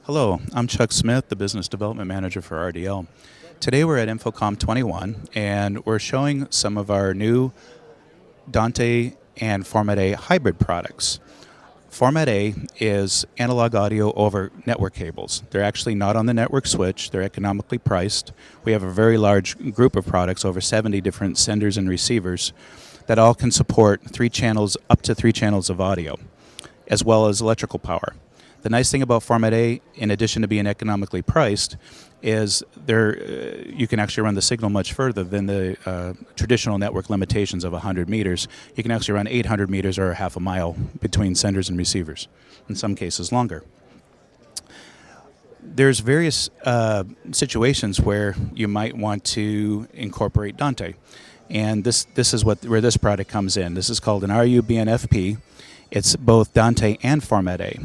Hello, I'm Chuck Smith, the Business Development Manager for RDL. Today we're at InfoComm 21 and we're showing some of our new Dante and Format A hybrid products. Format A is analog audio over network cables. They're actually not on the network switch, they're economically priced. We have a very large group of products, over 70 different senders and receivers, that all can support up to three channels of audio, as well as electrical power. The nice thing about Format A, in addition to being economically priced, is you can actually run the signal much further than the traditional network limitations of 100 meters. You can actually run 800 meters or a half a mile between senders and receivers, in some cases longer. There's various situations where you might want to incorporate Dante, and this is where this product comes in. This is called an RU-BNFP. It's both Dante and Format A.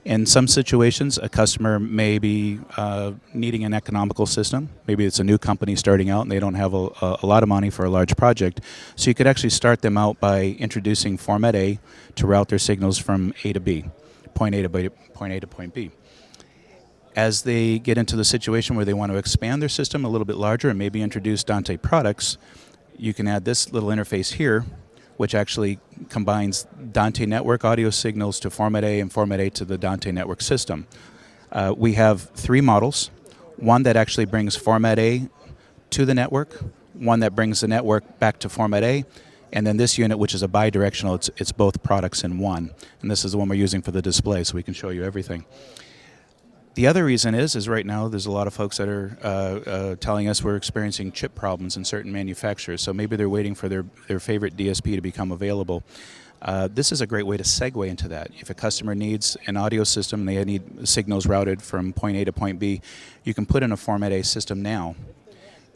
In some situations, a customer may be needing an economical system. Maybe it's a new company starting out and they don't have a lot of money for a large project. So you could actually start them out by introducing Format A to route their signals from A to B, point A to point B. As they get into the situation where they want to expand their system a little bit larger and maybe introduce Dante products, you can add this little interface here, which actually combines Dante network audio signals to Format A and Format A to the Dante network system. We have three models, one that actually brings Format A to the network, one that brings the network back to Format A, and then this unit, which is a bi-directional, it's both products in one. And this is the one we're using for the display, so we can show you everything. The other reason is right now there's a lot of folks that are telling us we're experiencing chip problems in certain manufacturers, so maybe they're waiting for their favorite DSP to become available. This is a great way to segue into that. If a customer needs an audio system, they need signals routed from point A to point B, you can put in a Format A system now.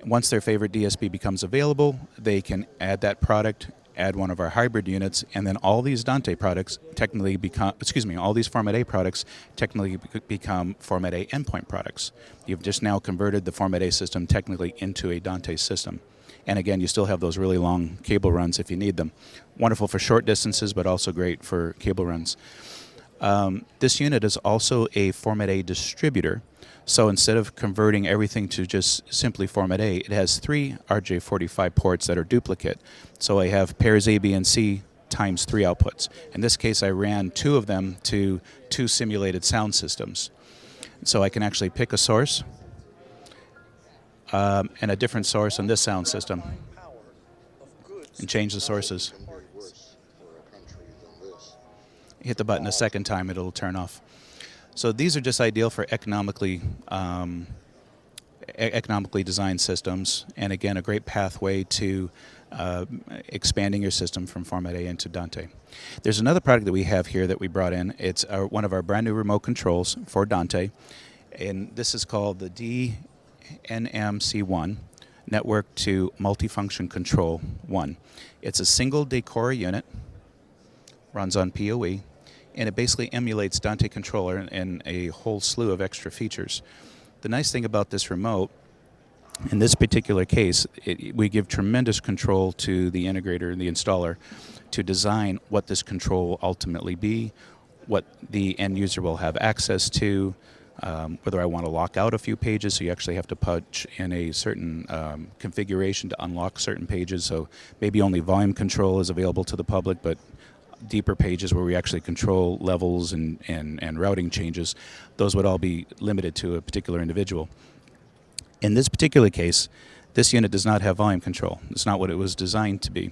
Once their favorite DSP becomes available, they can add that product, add one of our hybrid units, and then all these Dante products technically become, all these Format A products technically become Format A endpoint products. You've just now converted the Format A system technically into a Dante system. And again, you still have those really long cable runs if you need them. Wonderful for short distances, but also great for cable runs. This unit is also a Format A distributor. So instead of converting everything to just simply Format A, it has three RJ45 ports that are duplicate. So I have pairs A, B, and C times three outputs. In this case, I ran two of them to two simulated sound systems. So I can actually pick a source and a different source on this sound system and change the sources. Hit the button a second time, it'll turn off. So these are just ideal for economically designed systems, and again, a great pathway to expanding your system from Format A into Dante. There's another product that we have here that we brought in. It's one of our brand new remote controls for Dante, and this is called the DNMC1, Network to Multifunction Control 1. It's a single Decora unit, runs on PoE, and it basically emulates Dante controller and a whole slew of extra features. The nice thing about this remote, in this particular case, we give tremendous control to the integrator and the installer to design what this control will ultimately be, what the end user will have access to, whether I want to lock out a few pages, so you actually have to punch in a certain configuration to unlock certain pages, so maybe only volume control is available to the public, but deeper pages where we actually control levels and routing changes, those would all be limited to a particular individual. In this particular case, this unit does not have volume control. It's not what it was designed to be.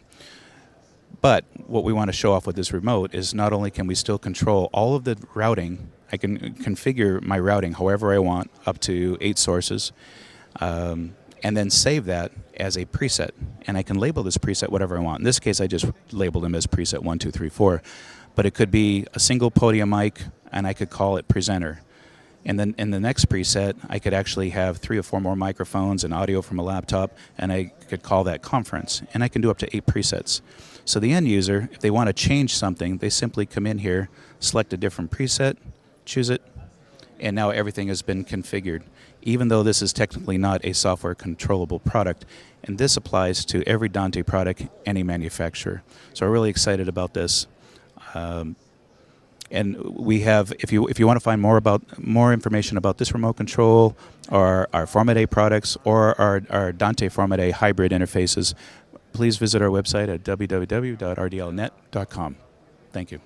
But what we want to show off with this remote is not only can we still control all of the routing, I can configure my routing however I want, up to 8 sources, and then save that as a preset. And I can label this preset whatever I want. In this case, I just labeled them as preset 1, 2, 3, 4. But it could be a single podium mic, and I could call it presenter. And then in the next preset, I could actually have 3 or 4 more microphones and audio from a laptop, and I could call that conference. And I can do up to 8 presets. So the end user, if they want to change something, they simply come in here, select a different preset, choose it, and now everything has been configured, even though this is technically not a software controllable product. And this applies to every Dante product, any manufacturer. So we're really excited about this. And And we have, if you want to find more information about this remote control, or our Format A products, or our Dante Format A hybrid interfaces, please visit our website at www.rdlnet.com. Thank you.